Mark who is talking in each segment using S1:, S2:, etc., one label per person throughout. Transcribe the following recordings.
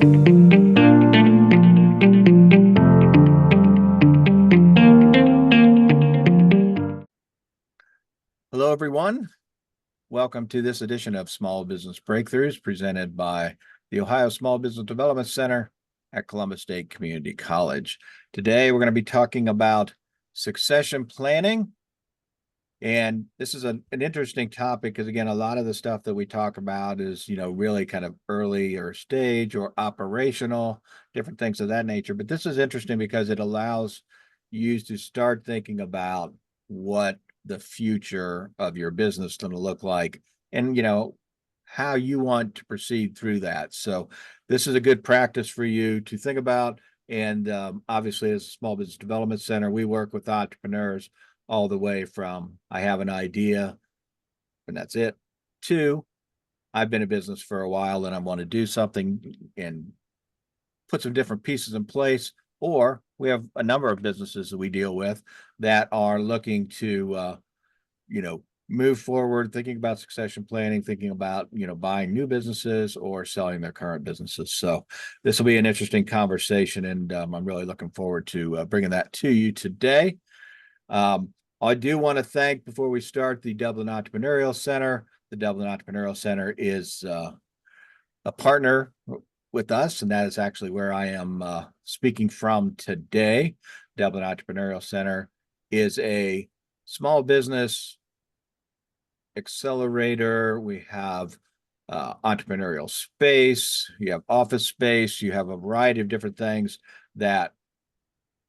S1: Hello, everyone. Welcome to this edition of Small Business Breakthroughs presented by the Ohio Small Business Development Center at Columbus State Community College. Today, we're going to be talking about succession planning. And this is an interesting topic because, again, a lot of the stuff that we talk about is, really kind of earlier stage or operational, different things of that nature. But this is interesting because it allows you to start thinking about what the future of your business is going to look like and, how you want to proceed through that. So this is a good practice for you to think about. And obviously, as a Small Business Development Center, we work with entrepreneurs all the way from I have an idea and that's it to I've been in business for a while and I want to do something and put some different pieces in place. Or we have a number of businesses that we deal with that are looking to, move forward, thinking about succession planning, thinking about, buying new businesses or selling their current businesses. So this will be an interesting conversation, and I'm really looking forward to bringing that to you today. I do want to thank, before we start, the Dublin Entrepreneurial Center. The Dublin Entrepreneurial Center is a partner with us, and that is actually where I am speaking from today. Dublin Entrepreneurial Center is a small business accelerator. We have entrepreneurial space, you have office space, you have a variety of different things that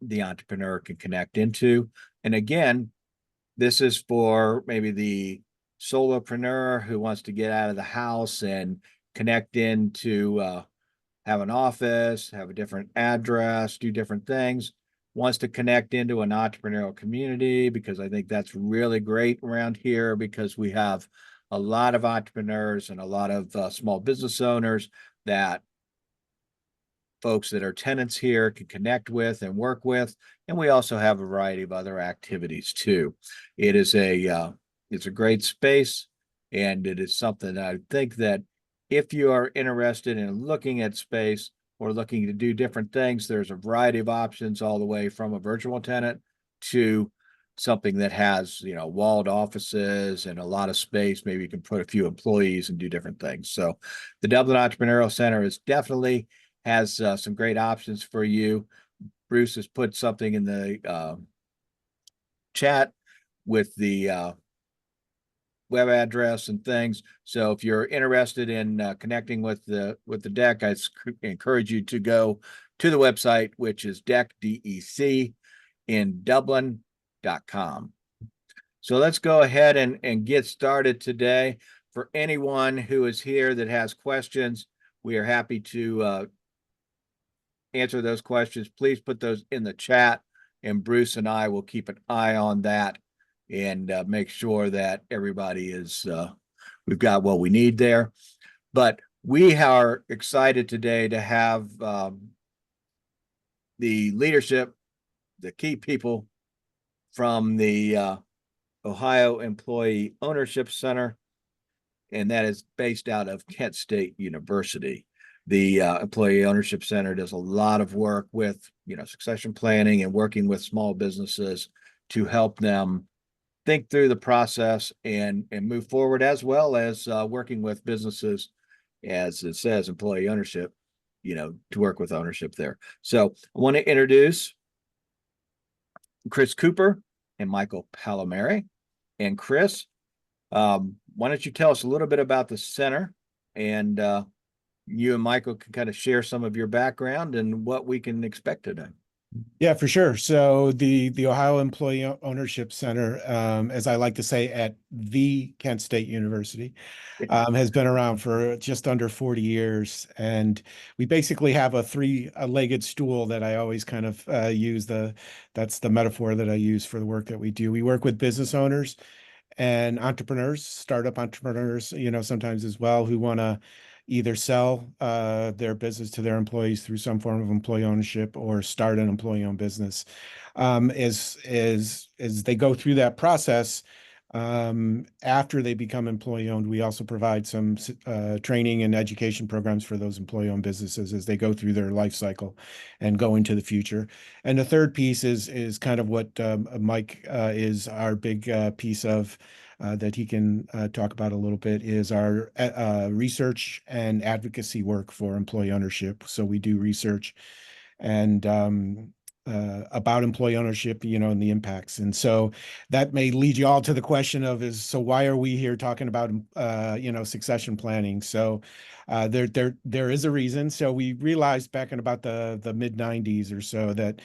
S1: the entrepreneur can connect into. And again, this is for maybe the solopreneur who wants to get out of the house and connect into have an office, have a different address, do different things, wants to connect into an entrepreneurial community, because I think that's really great around here because we have a lot of entrepreneurs and a lot of small business owners that folks that are tenants here can connect with and work with. And we also have a variety of other activities too. It is it's a great space, and it is something that I think that if you are interested in looking at space or looking to do different things, there's a variety of options all the way from a virtual tenant to something that has, walled offices and a lot of space. Maybe you can put a few employees and do different things. So the Dublin Entrepreneurial Center is definitely has some great options for you. Bruce has put something in the chat with the web address and things. So if you're interested in connecting with the deck, I encourage you to go to the website, which is DEC in Dublin.com. So let's go ahead and get started today. For anyone who is here that has questions, we are happy to answer those questions. Please put those in the chat, and Bruce and I will keep an eye on that and make sure that everybody is, we've got what we need there. But we are excited today to have the leadership, the key people from the Ohio Employee Ownership Center, and that is based out of Kent State University. The Employee Ownership Center does a lot of work with, succession planning and working with small businesses to help them think through the process and move forward, as well as working with businesses, as it says, employee ownership, to work with ownership there. So I want to introduce Chris Cooper and Michael Palmieri. And Chris, why don't you tell us a little bit about the center, and you and Michael can kind of share some of your background and what we can expect today.
S2: Yeah, for sure. So the Ohio Employee Ownership Center, as I like to say, at the Kent State University, has been around for just under 40 years. And we basically have a three-legged stool that I always kind of use. That's the metaphor that I use for the work that we do. We work with business owners and entrepreneurs, startup entrepreneurs, sometimes as well, who want to either sell their business to their employees through some form of employee ownership or start an employee-owned business. As they go through that process, After they become employee owned, we also provide some training and education programs for those employee owned businesses as they go through their life cycle and go into the future. And the third piece is kind of what Mike is our big piece of that he can talk about a little bit is our research and advocacy work for employee ownership. So we do research and about employee ownership, and the impacts. And so that may lead you all to the question of so why are we here talking about succession planning? So there is a reason. So we realized back in about the mid 90s or so that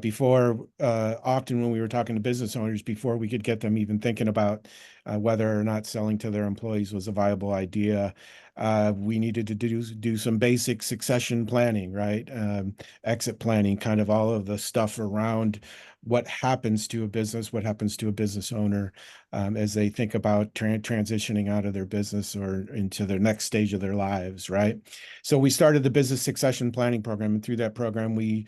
S2: before often when we were talking to business owners, before we could get them even thinking about whether or not selling to their employees was a viable idea, we needed to do some basic succession planning, right? Exit planning, kind of all of the stuff around what happens to a business, what happens to a business owner as they think about transitioning out of their business or into their next stage of their lives, right? So we started the business succession planning program, and through that program, we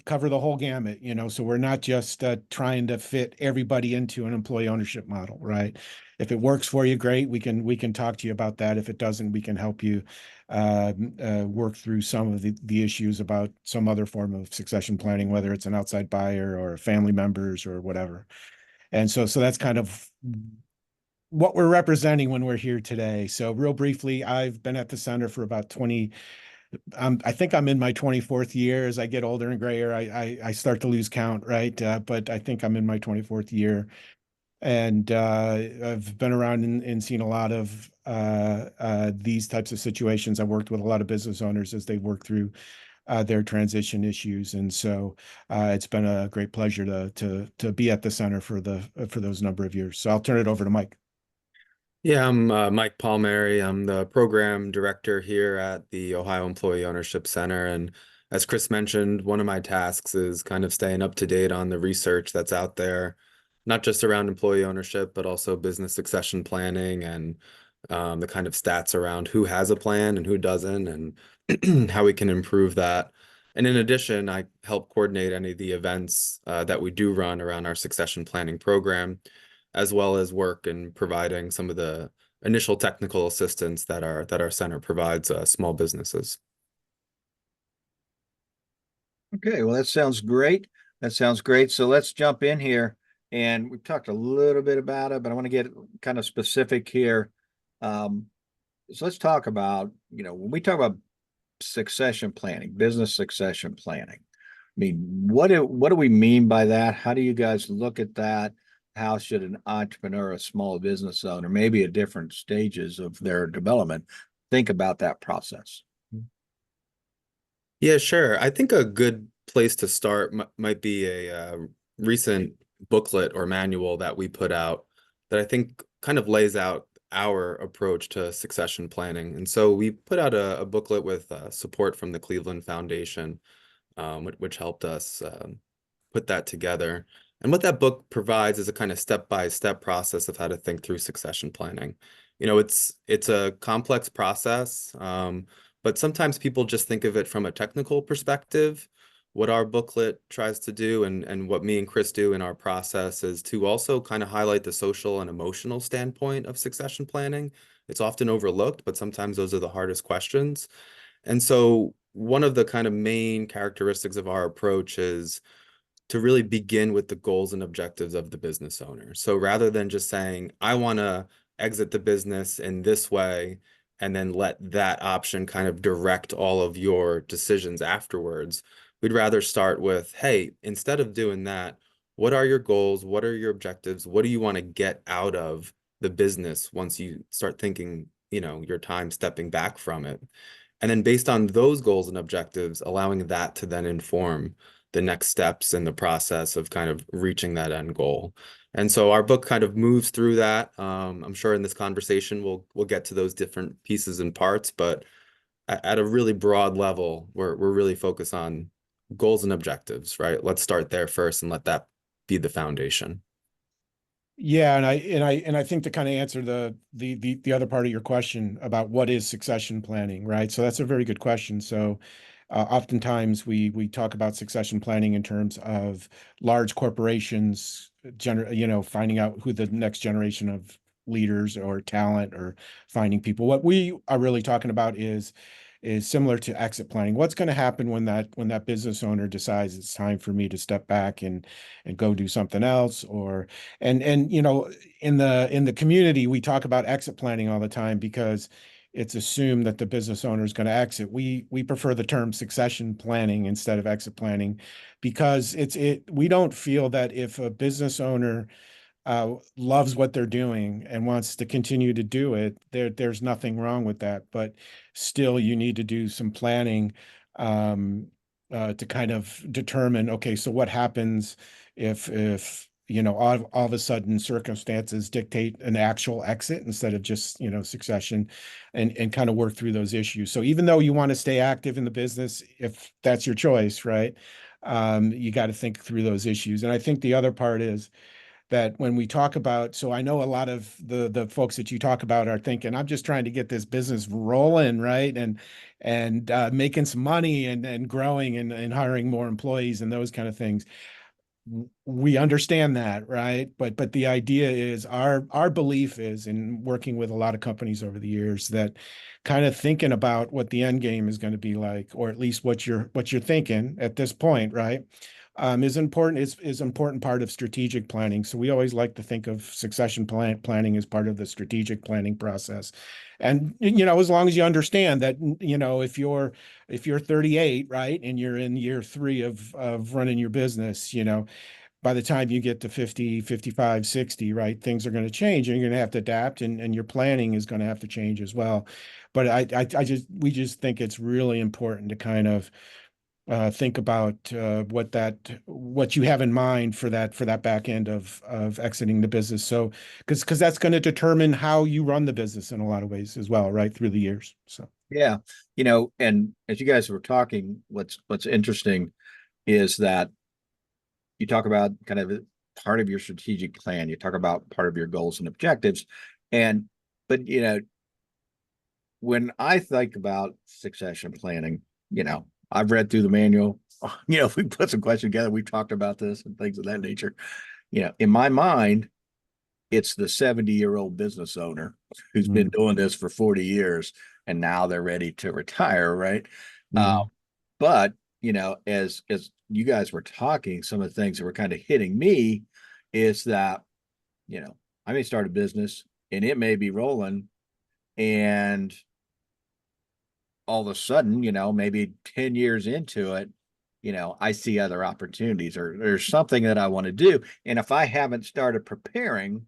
S2: cover the whole gamut, so we're not just trying to fit everybody into an employee ownership model, right? If it works for you, great. We can talk to you about that. If it doesn't, we can help you work through some of the issues about some other form of succession planning, whether it's an outside buyer or family members or whatever. And so that's kind of what we're representing when we're here today. So real briefly, I've been at the center for about 20. I think I'm in my 24th year. As I get older and grayer, I start to lose count, right? But I think I'm in my 24th year. And I've been around and seen a lot of these types of situations. I've worked with a lot of business owners as they work through their transition issues, and so it's been a great pleasure to be at the center for those number of years. So I'll turn it over to Mike.
S3: Yeah, I'm Mike Palmieri. I'm the program director here at the Ohio Employee Ownership Center. And as Chris mentioned, one of my tasks is kind of staying up to date on the research that's out there, not just around employee ownership, but also business succession planning and the kind of stats around who has a plan and who doesn't, and how we can improve that. And in addition, I help coordinate any of the events that we do run around our succession planning program, as well as work in providing some of the initial technical assistance that our center provides small businesses.
S1: Okay, well, that sounds great. That sounds great. So let's jump in here. And we've talked a little bit about it, but I want to get kind of specific here. So let's talk about, when we talk about succession planning, business succession planning. I mean, what do we mean by that? How do you guys look at that? How should an entrepreneur, a small business owner, maybe at different stages of their development, think about that process?
S3: Yeah, sure. I think a good place to start might be a recent booklet or manual that we put out that I think kind of lays out our approach to succession planning. And so we put out a booklet with support from the Cleveland Foundation, which helped us put that together. And what that book provides is a kind of step-by-step process of how to think through succession planning. It's a complex process, but sometimes people just think of it from a technical perspective. What our booklet tries to do, and what me and Chris do in our process, is to also kind of highlight the social and emotional standpoint of succession planning. It's often overlooked, but sometimes those are the hardest questions. And so one of the kind of main characteristics of our approach is to really begin with the goals and objectives of the business owner. So rather than just saying, I want to exit the business in this way, and then let that option kind of direct all of your decisions afterwards, we'd rather start with, hey, instead of doing that, what are your goals? What are your objectives? What do you want to get out of the business once you start thinking, your time stepping back from it? And then based on those goals and objectives, allowing that to then inform the next steps in the process of kind of reaching that end goal. And so our book kind of moves through that. I'm sure in this conversation we'll get to those different pieces and parts, but at a really broad level, we're really focused on goals and objectives, right? Let's start there first and let that be the foundation.
S2: Yeah, and I think to kind of answer the other part of your question about what is succession planning, right? So that's a very good question. So Oftentimes we talk about succession planning in terms of large corporations, finding out who the next generation of leaders or talent or finding people. What we are really talking about is similar to exit planning. What's going to happen when that business owner decides it's time for me to step back and go do something else, or and in the community we talk about exit planning all the time because it's assumed that the business owner is going to exit. We prefer the term succession planning instead of exit planning because we don't feel that if a business owner loves what they're doing and wants to continue to do it, there's nothing wrong with that. But still, you need to do some planning to kind of determine, okay, so what happens if all of a sudden circumstances dictate an actual exit instead of just succession, and kind of work through those issues. So even though you want to stay active in the business, if that's your choice, right, you got to think through those issues. And I think the other part is that when we talk about, so I know a lot of the folks that you talk about are thinking, I'm just trying to get this business rolling, right? And making some money and growing and hiring more employees and those kind of things. We understand that, right? But the idea is our belief is, in working with a lot of companies over the years, that kind of thinking about what the end game is going to be like, or at least what you're thinking at this point, right? Is important, is important part of strategic planning. So we always like to think of succession planning as part of the strategic planning process. And as long as you understand that, if you're 38, right, and you're in year 3 of running your business, by the time you get to 50, 55, 60, right, things are going to change and you're going to have to adapt, and your planning is going to have to change as well. But we just think it's really important to kind of think about what you have in mind for that back end of exiting the business. So because that's going to determine how you run the business in a lot of ways as well, right, through the years. So
S1: Yeah, and as you guys were talking, what's interesting is that you talk about kind of part of your strategic plan. You talk about part of your goals and objectives, but when I think about succession planning, I've read through the manual. If we put some questions together, we've talked about this and things of that nature. In my mind, it's the 70-year-old business owner who's been doing this for 40 years and now they're ready to retire, right? But as you guys were talking, some of the things that were kind of hitting me is that I may start a business and it may be rolling, and all of a sudden, maybe 10 years into it, I see other opportunities, or there's something that I want to do. And if I haven't started preparing,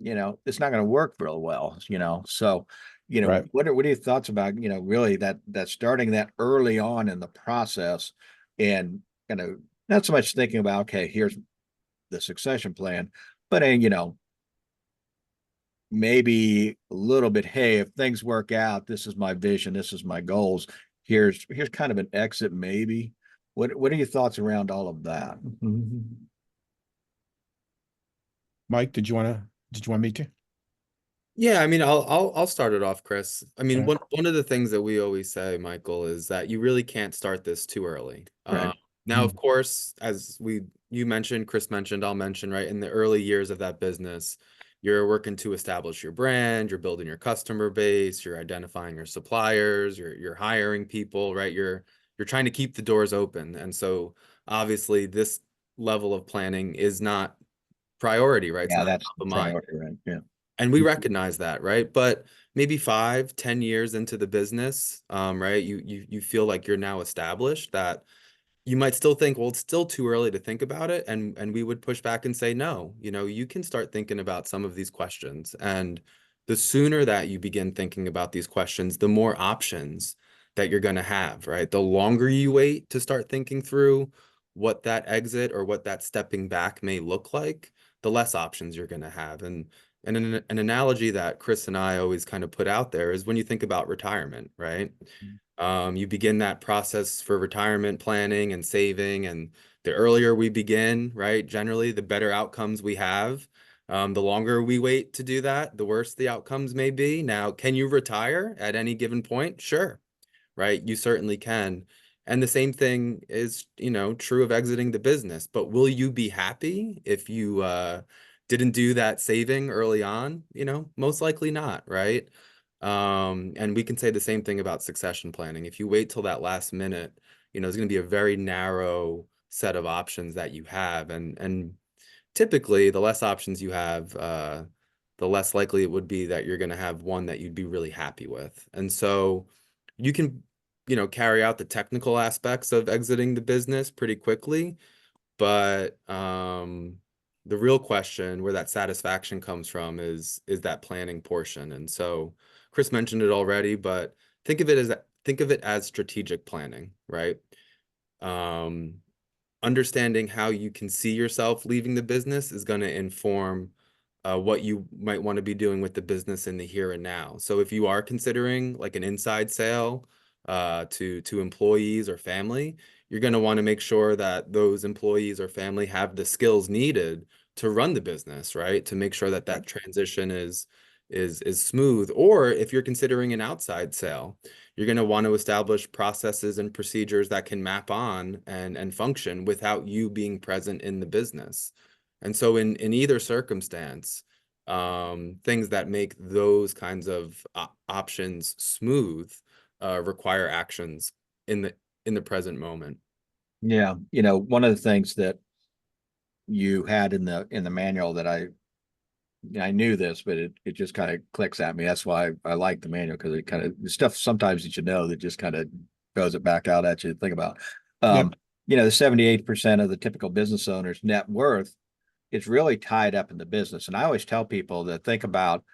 S1: it's not going to work real well, So,
S2: right.
S1: what are your thoughts about, really that starting that early on in the process, and not so much thinking about, okay, here's the succession plan, but maybe a little bit, hey, if things work out, this is my vision, this is my goals. Here's kind of an exit, maybe. What are your thoughts around all of that?
S2: Mike, did you want me to?
S3: Yeah, I mean, I'll start it off, Chris. I mean,
S2: Right.
S3: one of the things that we always say, Michael, is that you really can't start this too early.
S1: Right.
S3: Now, of course, as you mentioned, Chris mentioned, I'll mention, right, in the early years of that business, you're working to establish your brand, you're building your customer base, you're identifying your suppliers, you're hiring people, right? You're trying to keep the doors open. And so obviously this level of planning is not priority, right? It's
S1: Yeah,
S3: not
S1: that's
S3: top of mind.
S1: priority, right? Yeah.
S3: And we recognize that, right? But maybe 5, 10 years into the business, right, you feel like you're now established, that you might still think, well, it's still too early to think about it. And we would push back and say, no, you can start thinking about some of these questions. And the sooner that you begin thinking about these questions, the more options that you're going to have, right? The longer you wait to start thinking through what that exit or what that stepping back may look like, the less options you're going to have. And an analogy that Chris and I always kind of put out there is when you think about retirement, right? You begin that process for retirement planning and saving, and the earlier we begin, right, generally, the better outcomes we have. The longer we wait to do that, the worse the outcomes may be. Now, can you retire at any given point? Sure. right? You certainly can. And the same thing is, true of exiting the business. But will you be happy if you didn't do that saving early on? Most likely not, right? And we can say the same thing about succession planning. If you wait till that last minute, there's going to be a very narrow set of options that you have. And typically, the less options you have, the less likely it would be that you're going to have one that you'd be really happy with. And so you can, carry out the technical aspects of exiting the business pretty quickly, but the real question where that satisfaction comes from is that planning portion. And so Chris mentioned it already, but think of it as strategic planning, right? Um, Understanding how you can see yourself leaving the business is going to inform what you might want to be doing with the business in the here and now. So if you are considering like an inside sale to employees or family, you're going to want to make sure that those employees or family have the skills needed to run the business, right? To make sure that that transition is smooth. Or if you're considering an outside sale, you're going to want to establish processes and procedures that can map on and function without you being present in the business. And so in either circumstance, things that make those kinds of options smooth require actions in the present moment.
S1: Yeah, one of the things that you had in the manual that I knew this, but it just kind of clicks at me. That's why I like the manual, because it kind of stuff sometimes that that just kind of throws it back out at you to think about.
S2: Yep.
S1: The 78% of the typical business owner's net worth is really tied up in the business. And I always tell people to think about,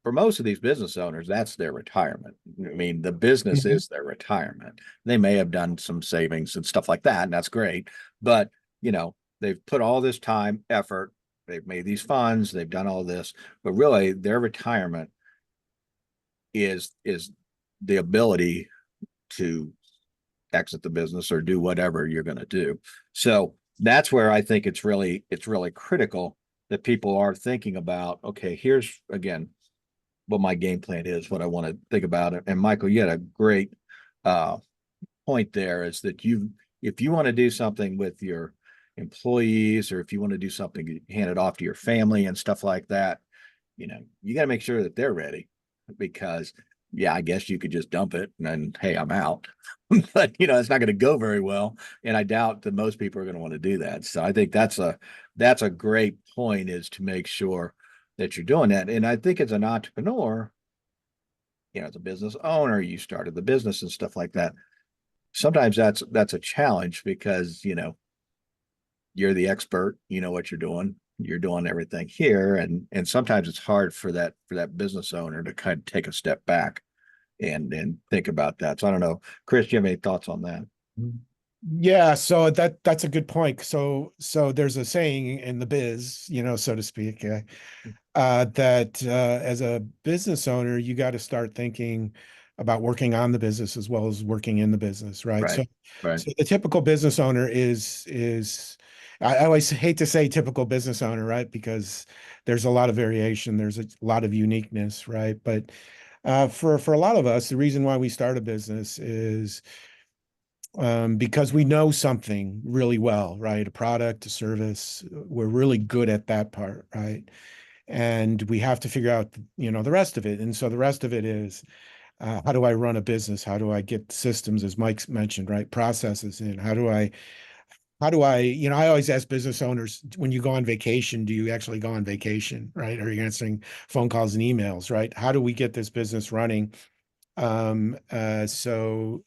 S1: for most of these business owners, that's their retirement. I mean, the business
S2: Mhm.
S1: is their retirement. They may have done some savings and stuff like that, and that's great. But, they've put all this time, effort, they've made these funds, they've done all this, but really their retirement is the ability to exit the business or do whatever you're going to do. So that's where I think it's really critical that people are thinking about, okay, here's again what my game plan is, what I want to think about it. And Michael, you had a great point there, is that if you want to do something with your employees, or if you want to do something, hand it off to your family and stuff like that, you got to make sure that they're ready, because yeah, I guess you could just dump it and then, hey, I'm out. But it's not going to go very well. And I doubt that most people are going to want to do that. So I think that's a great point, is to make sure that you're doing that. And I think as an entrepreneur, as a business owner, you started the business and stuff like that. Sometimes that's a challenge, because you're the expert, you know what you're doing everything here, and sometimes it's hard for that business owner to kind of take a step back and think about that. So I don't know, Chris, do you have any thoughts on that?
S2: Yeah, so that's a good point. So there's a saying in the biz, so to speak, that as a business owner, you got to start thinking about working on the business as well as working in the business, right?
S1: Right,
S2: So,
S1: right.
S2: so the typical business owner is I always hate to say typical business owner, right? Because there's a lot of variation, there's a lot of uniqueness, right? But for a lot of us, the reason why we start a business is because we know something really well, right? A product, a service, we're really good at that part, right? And we have to figure out, the rest of it. And so the rest of it is, how do I run a business? How do I get systems, as Mike's mentioned, right? Processes in. I always ask business owners, when you go on vacation, do you actually go on vacation, right? Are you answering phone calls and emails, right? How do we get this business running? So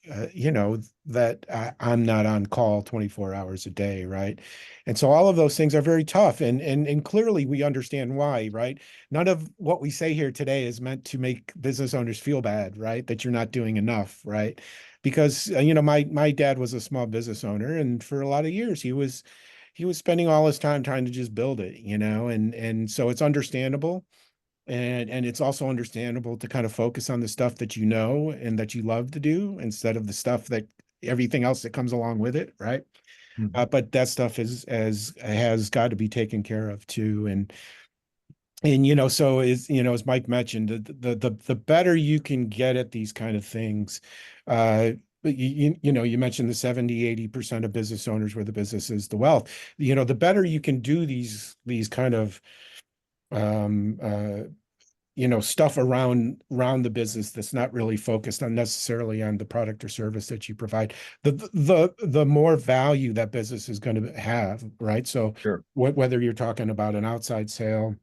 S2: that I'm not on call 24 hours a day, right? And so all of those things are very tough, and clearly we understand why, right? None of what we say here today is meant to make business owners feel bad, right? That you're not doing enough, right? Because my dad was a small business owner, and for a lot of years he was spending all his time trying to just build it, and so it's understandable. And it's also understandable to kind of focus on the stuff that you know and that you love to do, instead of the stuff that everything else that comes along with it, right?
S1: Mhm.
S2: But that stuff has got to be taken care of too. And And so as Mike mentioned, the better you can get at these kind of things, but you mentioned the 70-80% of business owners where the business is the wealth. The better you can do these kind of um stuff around the business that's not really focused on necessarily on the product or service that you provide, the more value that business is going to have, right? So
S1: Sure.
S2: whether you're talking about an outside sale,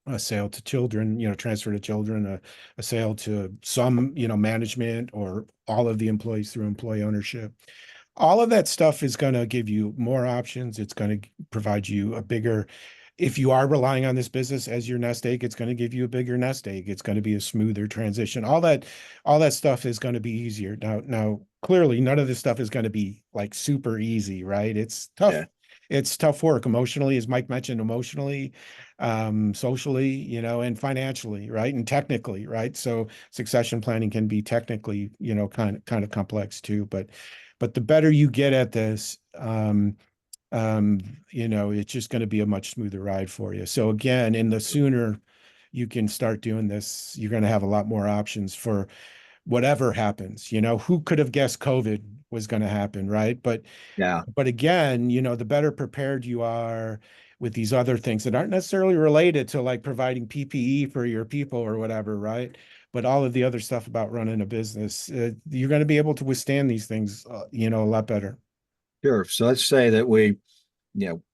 S2: a sale to children, transfer to children, a sale to some, management, or all of the employees through employee ownership. All of that stuff is going to give you more options. It's going to provide you a bigger, if you are relying on this business as your nest egg, it's going to give you a bigger nest egg. It's going to be a smoother transition. All that stuff is going to be easier. Now, clearly, none of this stuff is going to be like super easy, right? It's tough.
S1: Yeah.
S2: It's tough work emotionally, as Mike mentioned, emotionally, socially, and financially, right? And technically, right? So succession planning can be technically, kind of complex too. But the better you get at this, it's just going to be a much smoother ride for you. So again, and the sooner you can start doing this, you're going to have a lot more options for whatever happens. Who could have guessed COVID was going to happen, right?
S1: Yeah.
S2: But again, the better prepared you are with these other things that aren't necessarily related to like providing PPE for your people or whatever, right? But all of the other stuff about running a business, you're going to be able to withstand these things, a lot better.
S1: Sure. So let's say that we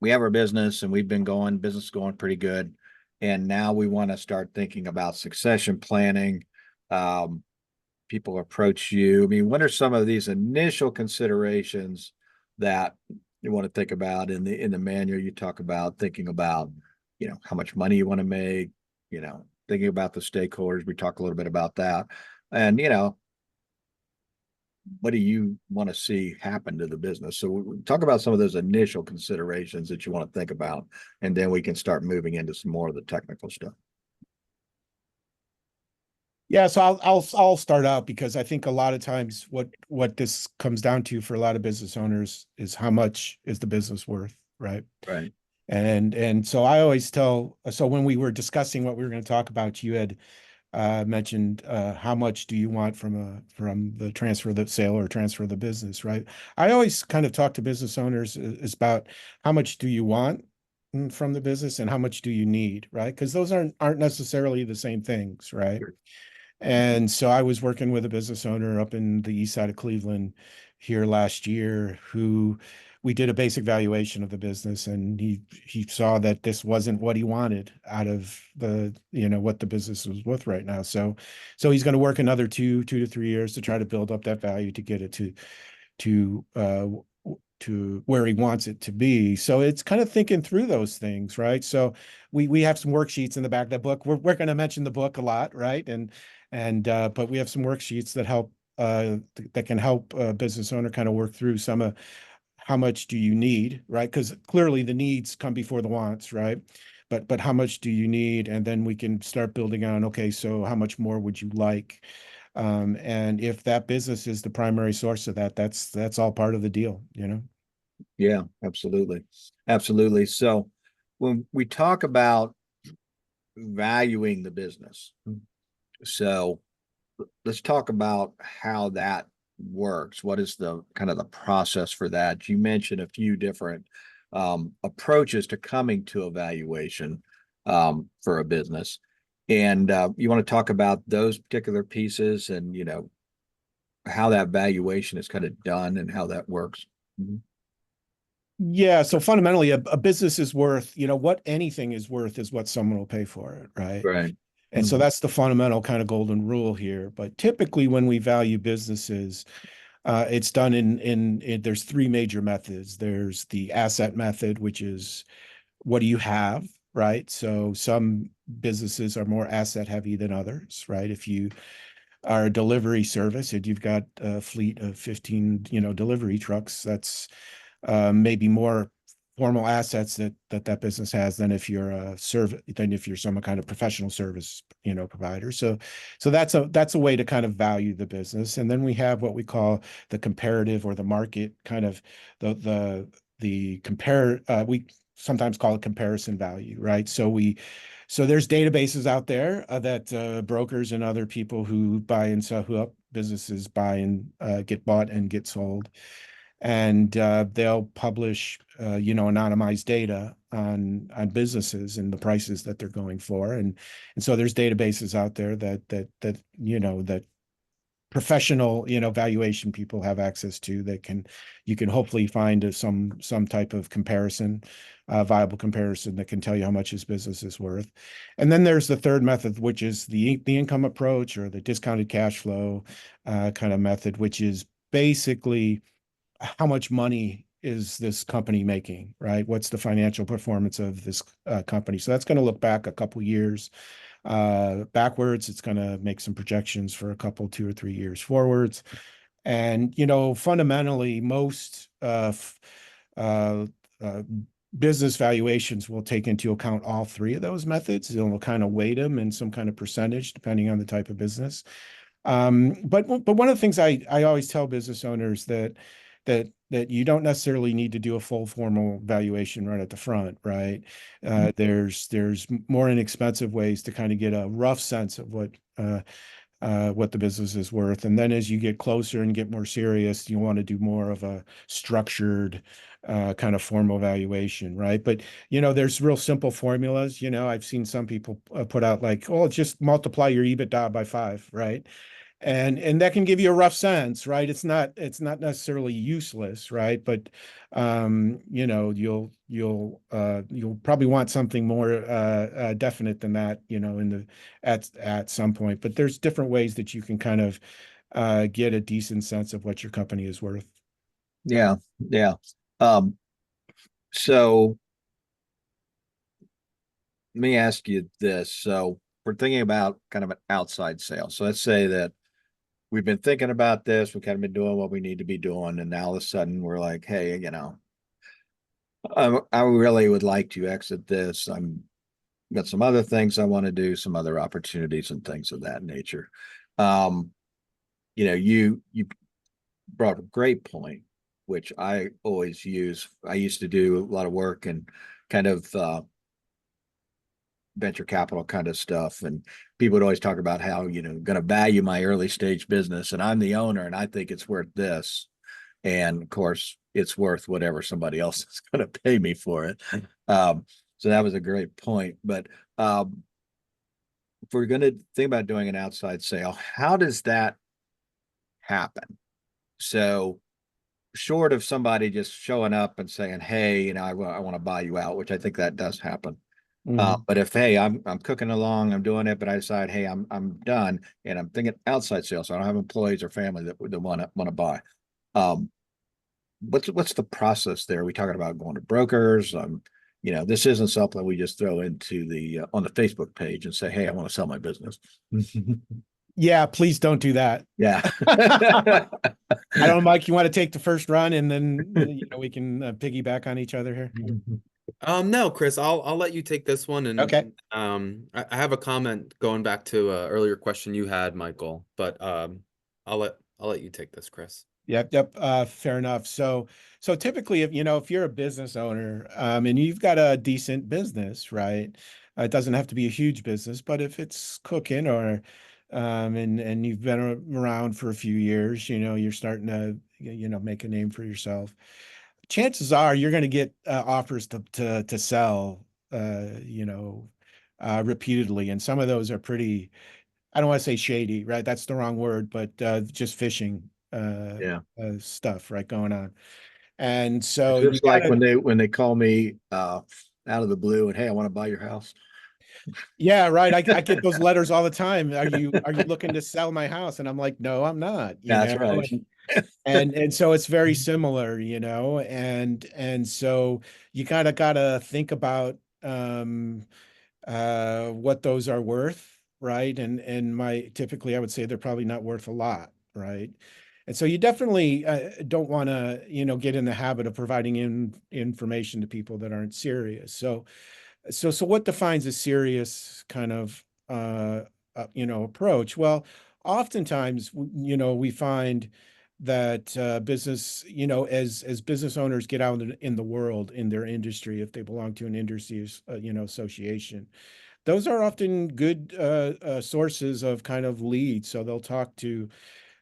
S1: have our business and we've been business going pretty good. And now we want to start thinking about succession planning. Um, People approach you. I mean, what are some of these initial considerations that you want to think about in the manual? You talk about thinking about, how much money you want to make, thinking about the stakeholders. We talk a little bit about that. And, what do you want to see happen to the business? So we talk about some of those initial considerations that you want to think about, and then we can start moving into some more of the technical stuff.
S2: Yeah, so I'll start out because I think a lot of times what this comes down to for a lot of business owners is how much is the business worth, right?
S1: Right.
S2: And so I always tell, so when we were discussing what we were going to talk about, you had mentioned how much do you want from the transfer of the sale or transfer of the business, right? I always kind of talk to business owners is about how much do you want from the business and how much do you need, right? Because those aren't necessarily the same things, right?
S1: Sure.
S2: And so I was working with a business owner up in the east side of Cleveland here last year who we did a basic valuation of the business, and he saw that this wasn't what he wanted out of what the business was worth right now. So he's going to work another 2 to 3 years to try to build up that value to get it to where he wants it to be. So it's kind of thinking through those things, right? So we have some worksheets in the back of the book. We're going to mention the book a lot, right? But we have some worksheets that help that can help a business owner kind of work through some of how much do you need, right? Because clearly the needs come before the wants, right? But how much do you need? And then we can start building on, okay, so how much more would you like? And if that business is the primary source of that, that's all part of the deal,
S1: Yeah, absolutely. Absolutely. So when we talk about valuing the business, so let's talk about how that works. What is the kind of the process for that? You mentioned a few different approaches to coming to evaluation for a business. And you want to talk about those particular pieces and, how that valuation is kind of done and how that works. Mhm.
S2: Yeah, so fundamentally, a business is worth, what anything is worth is what someone will pay for it, right?
S1: Right.
S2: And so that's the fundamental kind of golden rule here. But typically, when we value businesses, it's done in there's three major methods. There's the asset method, which is what do you have, right? So some businesses are more asset heavy than others, right? If you are a delivery service and you've got a fleet of 15, delivery trucks, that's maybe more formal assets that business has than if you're some kind of professional service provider. So that's a way to kind of value the business. And then we have what we call the comparative or the market kind of the compare we sometimes call it comparison value, right? So there's databases out there that brokers and other people who buy and sell, who help businesses buy and get bought and get sold. And they'll publish, anonymized data on businesses and the prices that they're going for. And so there's databases out there that professional, valuation people have access to, that you can hopefully find some type of comparison, viable comparison that can tell you how much his business is worth. And then there's the third method, which is the income approach, or the discounted cash flow kind of method, which is basically how much money is this company making, right? What's the financial performance of this company? So that's going to look back a couple years backwards. It's going to make some projections for a couple, 2 or 3 years forwards. And, fundamentally, most business valuations will take into account all three of those methods. They'll kind of weight them in some kind of percentage, depending on the type of business. But one of the things I always tell business owners that you don't necessarily need to do a full formal valuation right at the front, right? There's more inexpensive ways to kind of get a rough sense of what the business is worth. And then as you get closer and get more serious, you want to do more of a structured kind of formal valuation, right? But, there's real simple formulas. I've seen some people put out like, oh, just multiply your EBITDA by 5, right? And that can give you a rough sense, right? It's not necessarily useless, right? But you'll probably want something more definite than that, at some point. But there's different ways that you can kind of get a decent sense of what your company is worth.
S1: Yeah, yeah. So let me ask you this. So we're thinking about kind of an outside sale. So let's say that we've been thinking about this, we've kind of been doing what we need to be doing, and now all of a sudden we're like, hey, I really would like to exit this. I'm got some other things I want to do, some other opportunities and things of that nature. Um, you brought up a great point, which I always use. I used to do a lot of work and kind of venture capital kind of stuff. And people would always talk about how, going to value my early stage business, and I'm the owner and I think it's worth this. And of course, it's worth whatever somebody else is going to pay me for it. So that was a great point. But if we're going to think about doing an outside sale, how does that happen? So, short of somebody just showing up and saying, hey, I want to buy you out, which I think that does happen. But if, hey, I'm cooking along, I'm doing it, but I decide, hey, I'm done, and I'm thinking outside sales, so I don't have employees or family that want to buy. What's the process there? Are we talking about going to brokers? This isn't something we just throw into the on the Facebook page and say, hey, I want to sell my business.
S2: Yeah, please don't do that.
S1: Yeah.
S2: I don't know, Mike, you want to take the first run, and then we can piggyback on each other here.
S3: No, Chris, I'll let you take this one. And
S2: Okay.
S3: I have a comment going back to earlier question you had, Michael, but I'll let you take this, Chris.
S2: Yep. Fair enough. So typically, if you're a business owner, and you've got a decent business, right? It doesn't have to be a huge business, but if it's cooking, or and you've been around for a few years, you're starting to make a name for yourself. Chances are you're going to get offers to sell, repeatedly, and some of those are pretty. I don't want to say shady, right? That's the wrong word, but just phishing
S1: Yeah.
S2: stuff, right, going on. And so
S1: It's
S2: you
S1: just like
S2: gotta,
S1: when they call me out of the blue and, hey, I want to buy your house.
S2: yeah, right. I get those letters all the time. Are you looking to sell my house? And I'm like, no, I'm not,
S1: Yeah, that's right.
S2: and so it's very similar, and so you kind of gotta think about what those are worth, right? And typically I would say they're probably not worth a lot, right? And so you definitely don't want to, get in the habit of providing information to people that aren't serious. So what defines a serious kind of approach? Well, oftentimes we find business, as business owners get out in the world, in their industry, if they belong to an industry, association, those are often good sources of kind of leads. So they'll talk to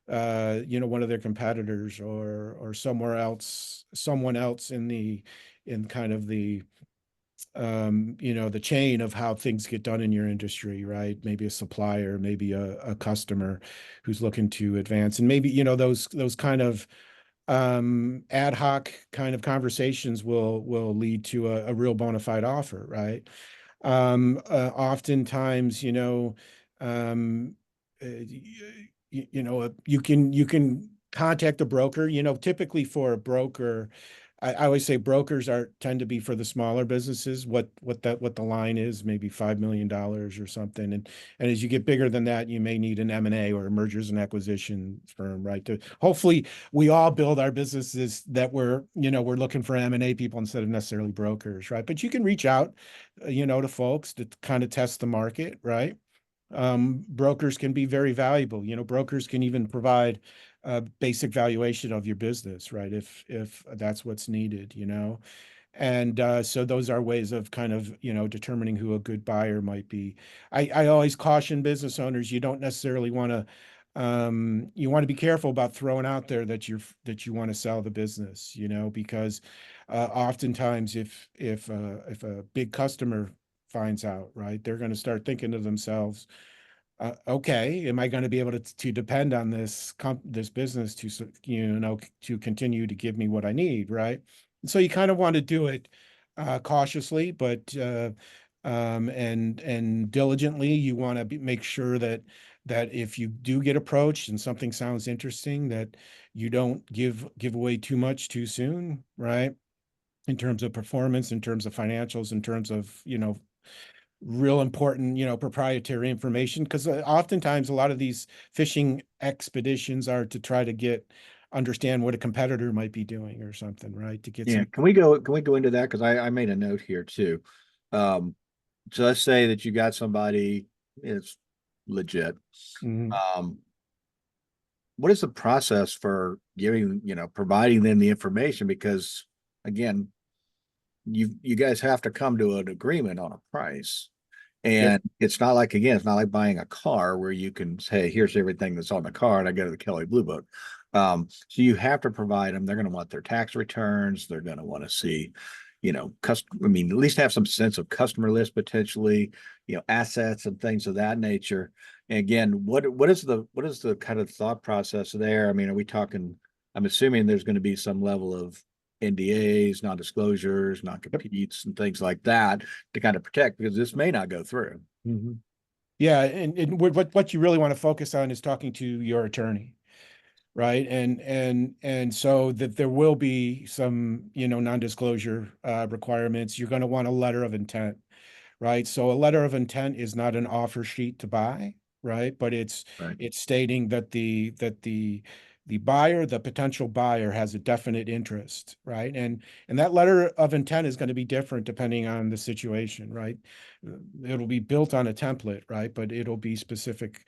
S2: one of their competitors, or someone else in kind of the chain of how things get done in your industry, right? Maybe a supplier, maybe a customer who's looking to advance, and maybe, those kind of ad hoc kind of conversations will lead to a real bona fide offer, right? Oftentimes, um, you can contact a broker. Typically for a broker, I always say brokers tend to be for the smaller businesses. What the line is, maybe $5 million or something, and as you get bigger than that, you may need an M&A, or a mergers and acquisition firm, right? To hopefully we all build our businesses that we're looking for M&A people instead of necessarily brokers, right? But you can reach out, to folks to kind of test the market, right? Brokers can be very valuable. Brokers can even provide a basic valuation of your business, right? If that's what's needed, And so those are ways of kind of, determining who a good buyer might be. I always caution business owners, you don't necessarily want to, you want to be careful about throwing out there that you want to sell the business, because oftentimes if a big customer finds out, right, they're going to start thinking to themselves, okay, am I going to be able to depend on this business to continue to give me what I need, right? And so you kind of want to do it cautiously, but and diligently. You want to make sure that if you do get approached and something sounds interesting, that you don't give away too much too soon, right? In terms of performance, in terms of financials, in terms of, real important, proprietary information, because oftentimes a lot of these fishing expeditions are to try to understand what a competitor might be doing or something, right? To get
S1: Yeah.
S2: some.
S1: Can we go into that? Because I made a note here too. Um, so let's say that you got somebody, it's legit.
S2: Mhm.
S1: Um, what is the process for providing them the information? Because again, you guys have to come to an agreement on a price.
S2: Yep.
S1: And it's not like buying a car where you can say, here's everything that's on the car, and I go to the Kelly Blue Book. So you have to provide them. They're going to want their tax returns. They're going to want to see, I mean, at least have some sense of customer list potentially, assets and things of that nature. And again, what is the kind of thought process there? I mean, are we talking? I'm assuming there's going to be some level of NDAs, non-disclosures, non-competes, and things like that to kind of protect, because this may not go through.
S2: Mhm. Yeah, and what you really want to focus on is talking to your attorney, right? And so that there will be some, non-disclosure requirements. You're going to want a letter of intent, right? So a letter of intent is not an offer sheet to buy, right? But
S1: Right.
S2: it's stating that the potential buyer has a definite interest, right? And that letter of intent is going to be different depending on the situation, right? It'll be built on a template, right? But it'll be specific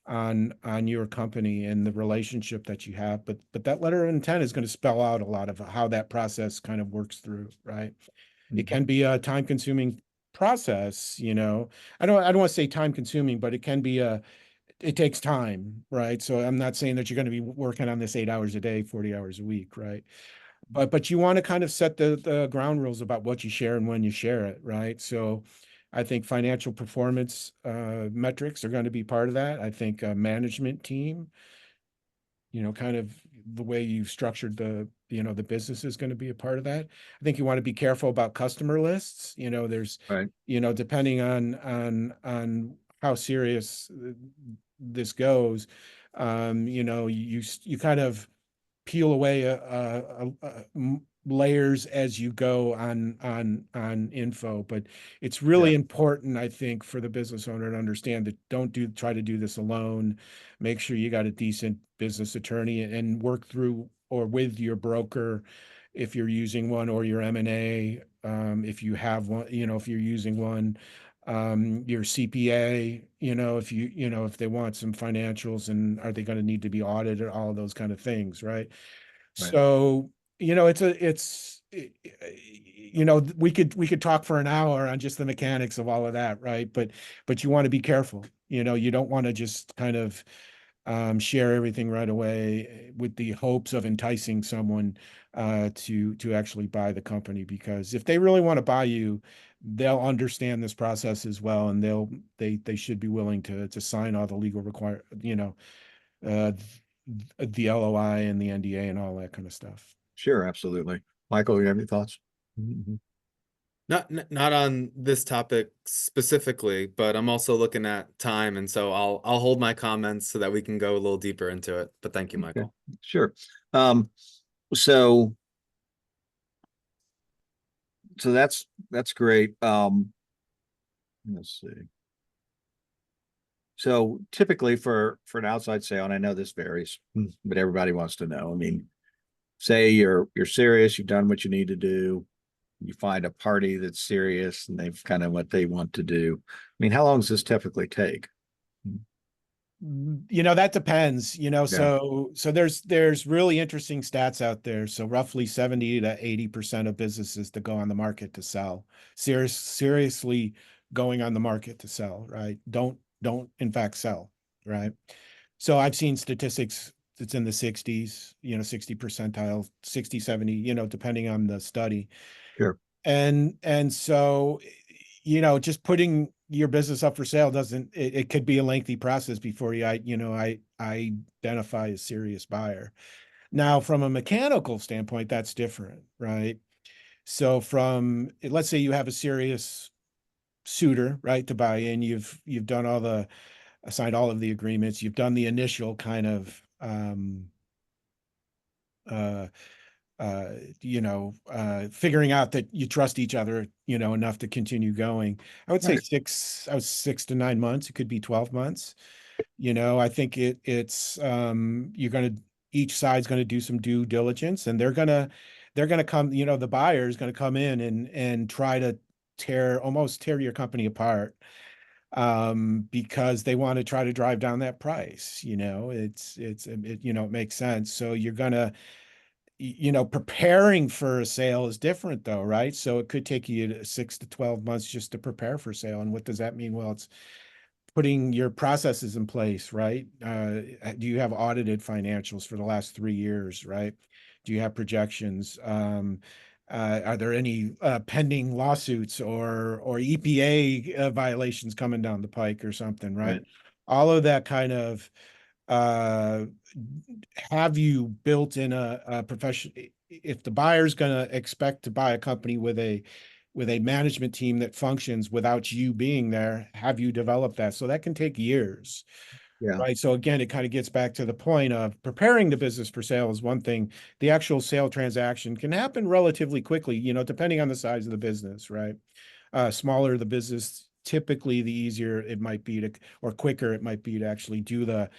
S2: on your company and the relationship that you have. But that letter of intent is going to spell out a lot of how that process kind of works through, right? It can be a time consuming process, I don't want to say time consuming, but it takes time, right? So I'm not saying that you're going to be working on this 8 hours a day, 40 hours a week, right? But you want to kind of set the ground rules about what you share and when you share it, right? So I think financial performance metrics are going to be part of that. I think a management team, kind of the way you've structured the business is going to be a part of that. I think you want to be careful about customer lists. There's,
S1: Right.
S2: depending on how serious this goes, you kind of peel away layers as you go on info. But it's
S1: Yeah.
S2: really important, I think, for the business owner to understand that don't try to do this alone. Make sure you got a decent business attorney and work through or with your broker if you're using one, or your M&A, if you have one, if you're using one. your CPA, if they want some financials and are they going to need to be audited, all of those kind of things, right?
S1: Right.
S2: So, we could talk for an hour on just the mechanics of all of that, right? But you want to be careful. You don't want to just kind of share everything right away with the hopes of enticing someone to actually buy the company. Because if they really want to buy you, they'll understand this process as well, and they should be willing to sign all the legal uh, the LOI and the NDA and all that kind of stuff.
S1: Sure, absolutely. Michael, you have any thoughts?
S3: Not on this topic specifically, but I'm also looking at time, and so I'll hold my comments so that we can go a little deeper into it. But thank you,
S1: Okay,
S3: Michael.
S1: sure. Um, so that's great. Let's see. So typically for an outside sale, and I know this varies, but everybody wants to know. I mean, say you're serious, you've done what you need to do, you find a party that's serious and they've kind of what they want to do. I mean, how long does this typically take?
S2: That depends,
S1: Yeah.
S2: so there's really interesting stats out there. So roughly 70 to 80% of businesses that go on the market to sell, seriously going on the market to sell, right? Don't in fact sell, right? So I've seen statistics that's in the 60s, 60 percentile, 60, 70, depending on the study.
S1: Sure.
S2: And so, just putting your business up for sale it could be a lengthy process before I identify a serious buyer. Now, from a mechanical standpoint, that's different, right? So let's say you have a serious suitor, right, to buy in, you've done signed all of the agreements, you've done the initial kind of uh figuring out that you trust each other, enough to continue going. I would say
S1: Right.
S2: 6 to 9 months. It could be 12 months. I think it's each side's gonna do some due diligence, and they're gonna come, the buyer is gonna come in and try to almost tear your company apart, because they want to try to drive down that price. It makes sense. So you're gonna preparing for a sale is different though, right? So it could take you 6 to 12 months just to prepare for sale. And what does that mean? Well, it's putting your processes in place, right? Do you have audited financials for the last 3 years, right? Do you have projections? Are there any pending lawsuits or EPA violations coming down the pike or something, right?
S1: Right.
S2: All of that kind of uh, have you built in a profession. If the buyer's going to expect to buy a company with a management team that functions without you being there, have you developed that? So that can take years,
S1: Yeah.
S2: right? So again, it kind of gets back to the point of preparing the business for sale is one thing. The actual sale transaction can happen relatively quickly, depending on the size of the business, right? Smaller the business, typically the easier it might be or quicker it might be to actually do the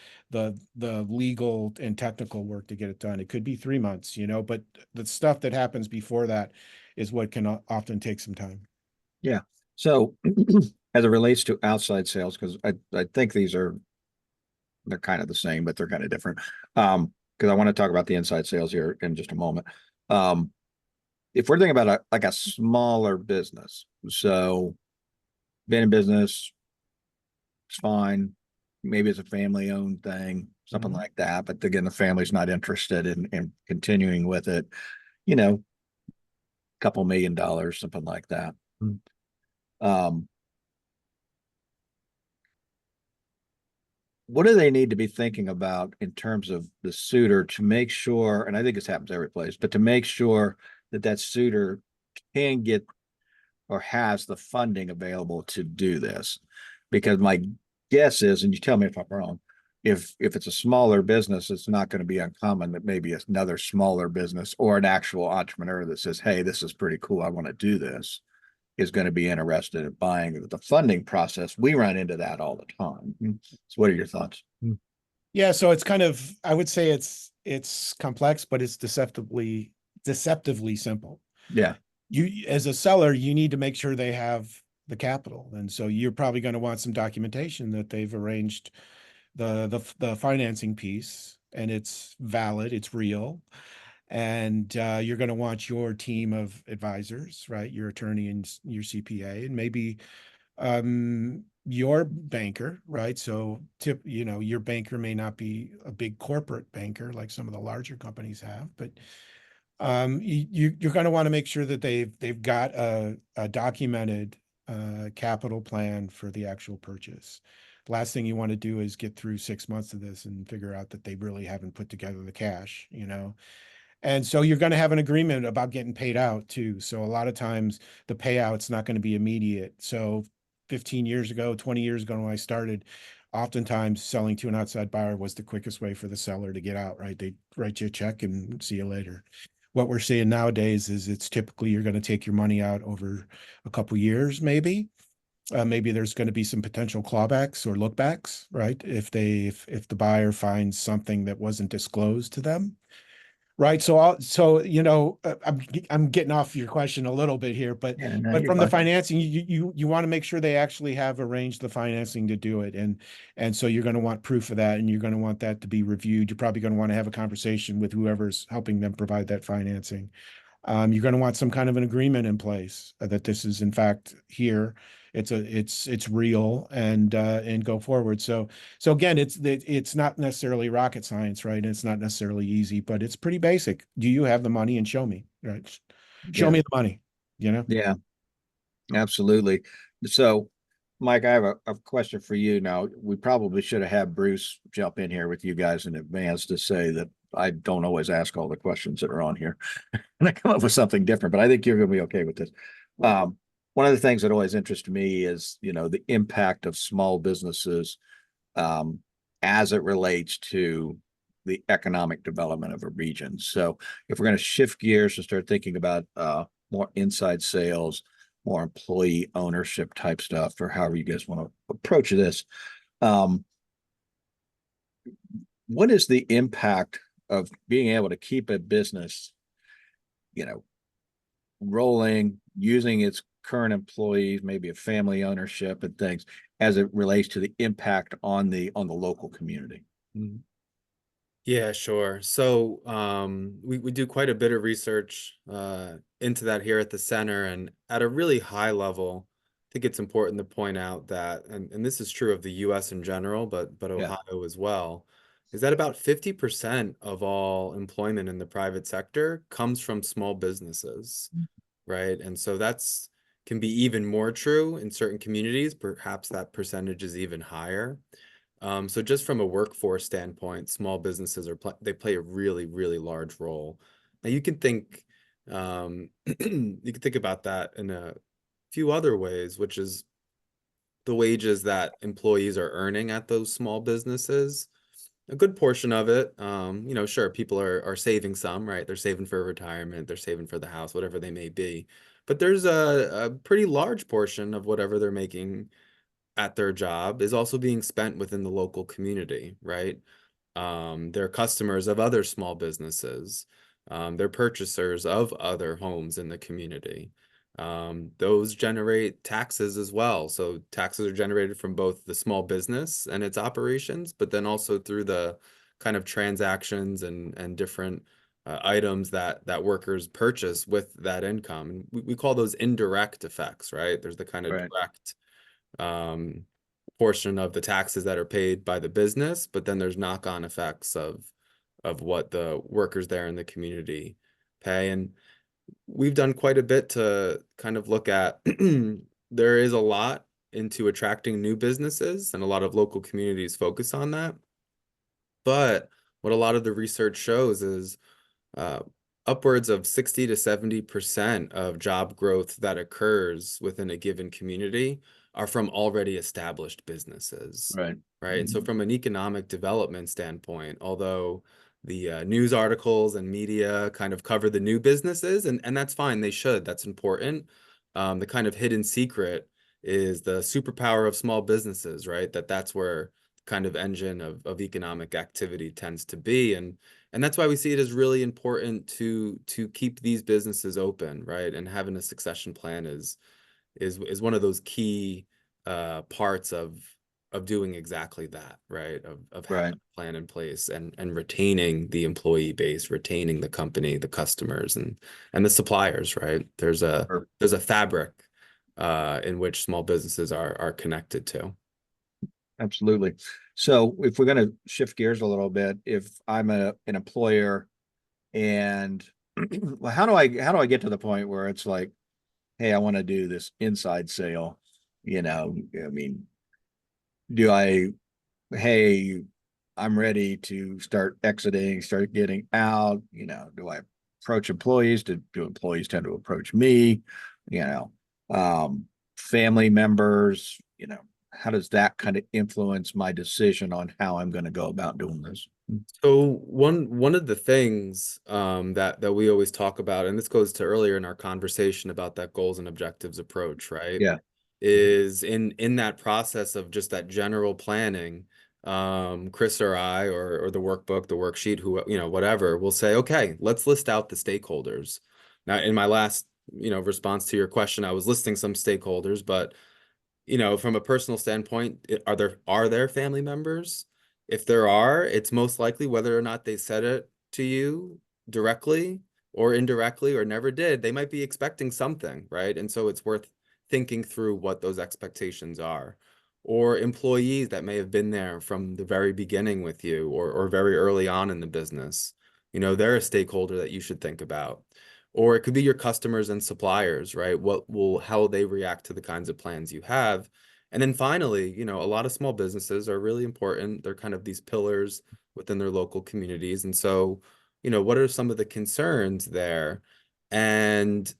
S2: legal and technical work to get it done. It could be 3 months, but the stuff that happens before that is what can often take some time.
S1: Yeah. So as it relates to outside sales, because I think they're kind of the same, but they're kind of different. Because I want to talk about the inside sales here in just a moment. Um, if we're thinking about like a smaller business, so been in business, it's fine. Maybe it's a family owned thing, something
S2: Mhm.
S1: like that. But again, the family's not interested in continuing with it, you know, couple $1 million, something like that. Um, what do they need to be thinking about in terms of the suitor to make sure, and I think this happens every place, but to make sure that that suitor can get or has the funding available to do this? Because my guess is, and you tell me if I'm wrong, if it's a smaller business, it's not going to be uncommon that maybe another smaller business or an actual entrepreneur that says, hey, this is pretty cool, I want to do this, is going to be interested in buying the funding process. We run into that all the time. So what are your thoughts?
S2: Yeah, so it's kind of, I would say it's complex, but it's deceptively simple.
S1: Yeah.
S2: You, as a seller, you need to make sure they have the capital. And so you're probably going to want some documentation that they've arranged the financing piece, and it's valid, it's real. And you're going to want your team of advisors, right? Your attorney and your CPA, and maybe your banker, right? So your banker may not be a big corporate banker like some of the larger companies have, but you're going to want to make sure that they've got a documented capital plan for the actual purchase. Last thing you want to do is get through 6 months of this and figure out that they really haven't put together the cash, And so you're going to have an agreement about getting paid out too. So a lot of times the payout's not going to be immediate. So 15 years ago, 20 years ago when I started, oftentimes selling to an outside buyer was the quickest way for the seller to get out, right? They write you a check and see you later. What we're seeing nowadays is it's typically you're going to take your money out over a couple years, maybe. Maybe there's going to be some potential clawbacks or lookbacks, right? If the buyer finds something that wasn't disclosed to them. Right. I'm getting off your question a little bit here, but
S1: Yeah, no,
S2: but
S1: you're
S2: from the
S1: fine.
S2: financing, you want to make sure they actually have arranged the financing to do it. And so you're going to want proof of that, and you're going to want that to be reviewed. You're probably going to want to have a conversation with whoever's helping them provide that financing. You're going to want some kind of an agreement in place that this is in fact here. It's real and go forward. So again, it's not necessarily rocket science, right? And it's not necessarily easy, but it's pretty basic. Do you have the money, and show me, right? Show
S1: Yeah,
S2: me the money, you know?
S1: yeah, absolutely. So, Mike, I have a question for you now. We probably should have had Bruce jump in here with you guys in advance to say that I don't always ask all the questions that are on here. And I come up with something different, but I think you're going to be okay with this. One of the things that always interests me is, the impact of small businesses um, as it relates to the economic development of a region. So if we're going to shift gears and start thinking about more inside sales, more employee ownership type stuff, or however you guys want to approach this, um, what is the impact of being able to keep a business, you know, rolling, using its current employees, maybe a family ownership and things, as it relates to the impact on the local community?
S3: Yeah, sure. So we do quite a bit of research into that here at the center, and at a really high level, I think it's important to point out that, and this is true of the US in general, but
S1: Yeah,
S3: Ohio as well, is that about 50% of all employment in the private sector comes from small businesses, right? And so that's can be even more true in certain communities. Perhaps that percentage is even higher. So just from a workforce standpoint, small businesses they play a really, really large role. Now you can think you can think about that in a few other ways, which is the wages that employees are earning at those small businesses. A good portion of it, sure, people are saving some, right? They're saving for retirement, they're saving for the house, whatever they may be. But there's a pretty large portion of whatever they're making at their job is also being spent within the local community, right? They're customers of other small businesses. They're purchasers of other homes in the community. Those generate taxes as well. So taxes are generated from both the small business and its operations, but then also through the kind of transactions and different items that workers purchase with that income. And we call those indirect effects, right? There's the kind of
S1: right,
S3: direct um, portion of the taxes that are paid by the business, but then there's knock-on effects of what the workers there in the community pay. And we've done quite a bit to kind of look at there is a lot into attracting new businesses, and a lot of local communities focus on that. But what a lot of the research shows is uh, upwards of 60 to 70% of job growth that occurs within a given community are from already established businesses,
S1: right.
S3: right? And so from an economic development standpoint, although the news articles and media kind of cover the new businesses, and that's fine, they should, that's important. The kind of hidden secret is the superpower of small businesses, right? That's where kind of engine of economic activity tends to be. And that's why we see it as really important to keep these businesses open, right? And having a succession plan is one of those key parts of doing exactly that, right? Of having
S1: Right.
S3: a plan in place and retaining the employee base, retaining the company, the customers, and the suppliers, right?
S1: Sure.
S3: There's a fabric in which small businesses are connected to.
S1: Absolutely. So if we're going to shift gears a little bit, if I'm an employer and well, how do I get to the point where it's like, hey, I want to do this inside sale? I mean, do I, hey, I'm ready to start exiting, start getting out, do I approach employees? Do employees tend to approach me? You know, family members, how does that kind of influence my decision on how I'm going to go about doing this?
S3: So one of the things that we always talk about, and this goes to earlier in our conversation about that goals and objectives approach, right?
S1: Yeah.
S3: Is in that process of just that general planning, Chris or I or the workbook, the worksheet, who whatever, will say, okay, let's list out the stakeholders. Now, in my last response to your question, I was listing some stakeholders, but from a personal standpoint, are there family members? If there are, it's most likely whether or not they said it to you directly or indirectly or never did, they might be expecting something, right? And so it's worth thinking through what those expectations are. Or employees that may have been there from the very beginning with you or very early on in the business. They're a stakeholder that you should think about. Or it could be your customers and suppliers, right? How they react to the kinds of plans you have. And then finally, a lot of small businesses are really important. They're kind of these pillars within their local communities. And so, what are some of the concerns there? And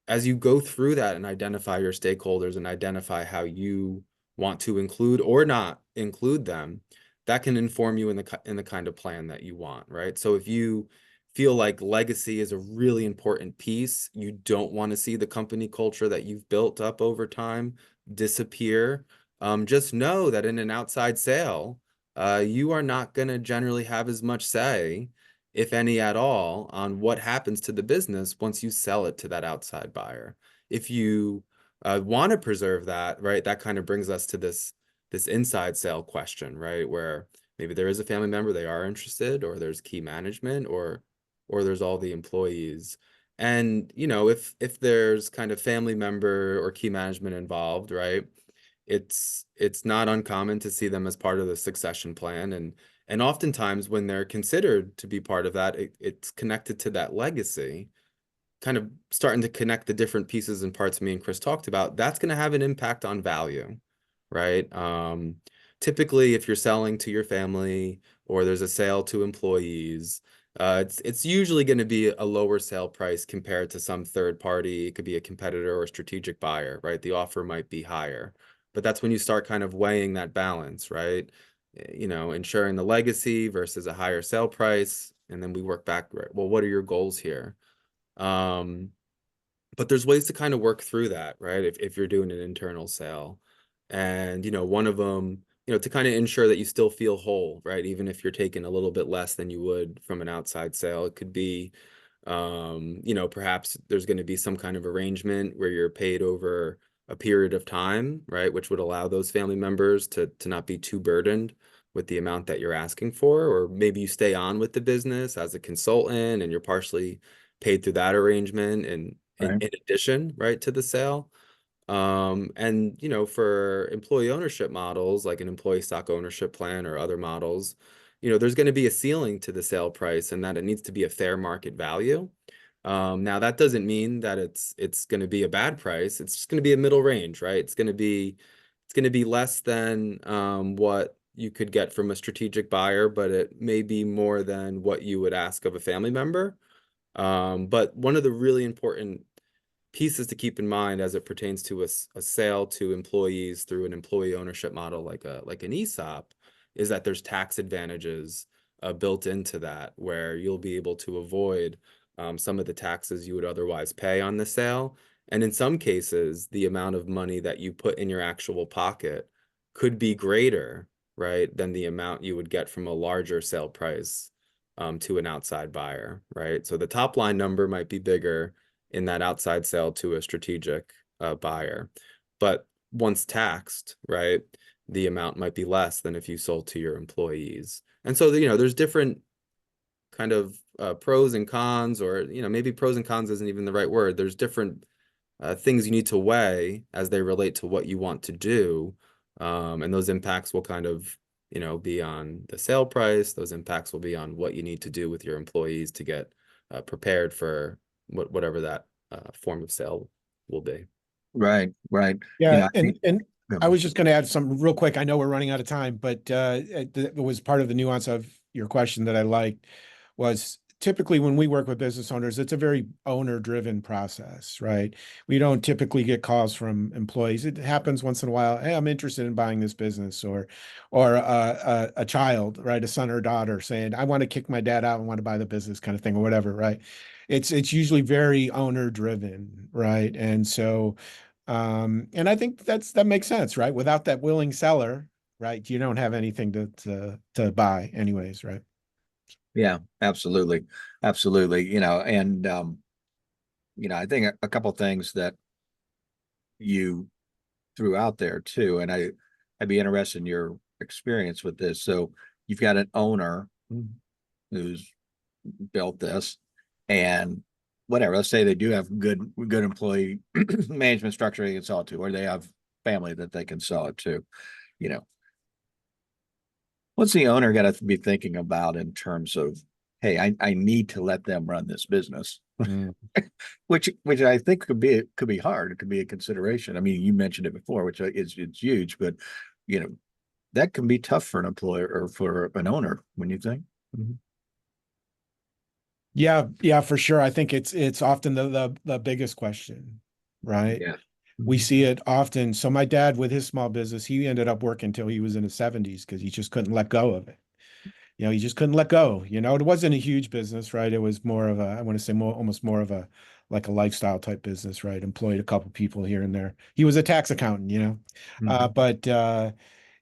S3: as you go through that and identify your stakeholders and identify how you want to include or not include them, that can inform you in the kind of plan that you want, right? So if you feel like legacy is a really important piece, you don't want to see the company culture that you've built up over time disappear. Just know that in an outside sale, you are not going to generally have as much say, if any at all, on what happens to the business once you sell it to that outside buyer. If you want to preserve that, right, that kind of brings us to this inside sale question, right, where maybe there is a family member, they are interested, or there's key management, or there's all the employees. And if there's kind of family member or key management involved, right, it's not uncommon to see them as part of the succession plan. And oftentimes when they're considered to be part of that, it's connected to that legacy, kind of starting to connect the different pieces and parts me and Chris talked about. That's going to have an impact on value, right? Typically, if you're selling to your family or there's a sale to employees, it's usually going to be a lower sale price compared to some third party. It could be a competitor or a strategic buyer, right? The offer might be higher, but that's when you start kind of weighing that balance, right? Ensuring the legacy versus a higher sale price. And then we work back, right? Well, what are your goals here? But there's ways to kind of work through that, right? If you're doing an internal sale. And, one of them, to kind of ensure that you still feel whole, right? Even if you're taking a little bit less than you would from an outside sale, it could be, perhaps there's going to be some kind of arrangement where you're paid over a period of time, right? Which would allow those family members to not be too burdened with the amount that you're asking for. Or maybe you stay on with the business as a consultant and you're partially paid through that arrangement and
S1: Right.
S3: in addition, right, to the sale. And for employee ownership models, like an employee stock ownership plan or other models, there's going to be a ceiling to the sale price and that it needs to be a fair market value. Now that doesn't mean that it's going to be a bad price. It's just going to be a middle range, right? It's going to be less than what you could get from a strategic buyer, but it may be more than what you would ask of a family member. But one of the really important pieces to keep in mind as it pertains to a sale to employees through an employee ownership model like an ESOP is that there's tax advantages built into that where you'll be able to avoid some of the taxes you would otherwise pay on the sale. And in some cases, the amount of money that you put in your actual pocket could be greater, right, than the amount you would get from a larger sale price to an outside buyer, right? So the top line number might be bigger in that outside sale to a strategic buyer. But once taxed, right, the amount might be less than if you sold to your employees. And so, there's different kind of pros and cons, or, maybe pros and cons isn't even the right word. There's different things you need to weigh as they relate to what you want to do. And those impacts will kind of, be on the sale price. Those impacts will be on what you need to do with your employees to get prepared for whatever that form of sale will be.
S1: Right, right.
S2: Yeah,
S1: I think,
S2: and I was just going to add something real quick. I know we're running out of time, but it was part of the nuance of your question that I liked was typically when we work with business owners, it's a very owner-driven process, right? We don't typically get calls from employees. It happens once in a while. Hey, I'm interested in buying this business, or a child, right, a son or daughter saying, I want to kick my dad out and want to buy the business, kind of thing, or whatever, right? It's usually very owner-driven, right? And so. And I think that makes sense, right? Without that willing seller, right, you don't have anything to buy anyways, right?
S1: yeah, absolutely. Absolutely. And I think a couple things that you threw out there too, and I'd be interested in your experience with this. So you've got an owner who's built this, and whatever, let's say they do have good employee management structure they can sell it to, or they have family that they can sell it to. you know what's the owner got to be thinking about in terms of, hey, I need to let them run this business,
S2: Mm.
S1: which I think could be hard. It could be a consideration. I mean, you mentioned it before, which is it's huge, but you know that can be tough for an employer or for an owner, when you think.
S2: Yeah, for sure. I think it's often the biggest question, right?
S1: Yeah.
S2: We see it often. So my dad, with his small business, he ended up working until he was in his 70s because he just couldn't let go of it. He just couldn't let go. It wasn't a huge business, right? It was more of I want to say almost more of a like a lifestyle type business, right? Employed a couple people here and there. He was a tax accountant, but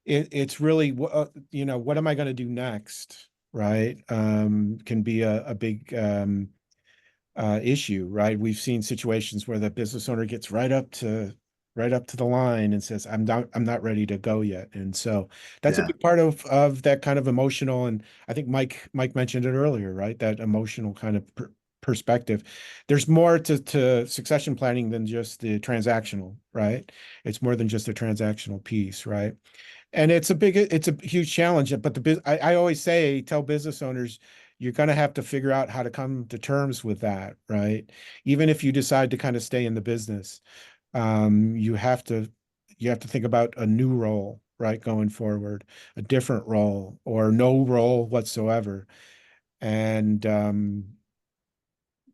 S2: it's really, what am I going to do next, right? Can be a big issue, right? We've seen situations where the business owner gets right up to the line and says, I'm not ready to go yet. And so that's a
S1: Yeah.
S2: big part of that kind of emotional, and I think Mike mentioned it earlier, right? That emotional kind of perspective. There's more to succession planning than just the transactional, right? It's more than just a transactional piece, right? And it's a huge challenge. But I always tell business owners, you're going to have to figure out how to come to terms with that, right? Even if you decide to kind of stay in the business, you have to think about a new role, right, going forward, a different role, or no role whatsoever. And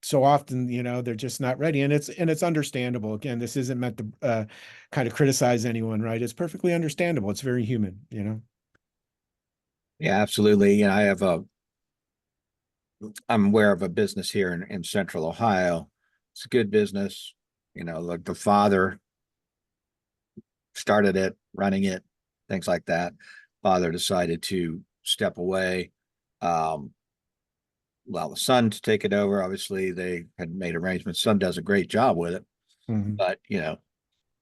S2: so often, they're just not ready, and it's understandable. Again, this isn't meant to kind of criticize anyone, right? It's perfectly understandable. It's very human.
S1: Yeah, absolutely. I'm aware of a business here in central Ohio. It's a good business. Like the father started it, running it, things like that. Father decided to step away. Allow the son to take it over. Obviously, they had made arrangements. Son does a great job with it,
S2: Mhm.
S1: but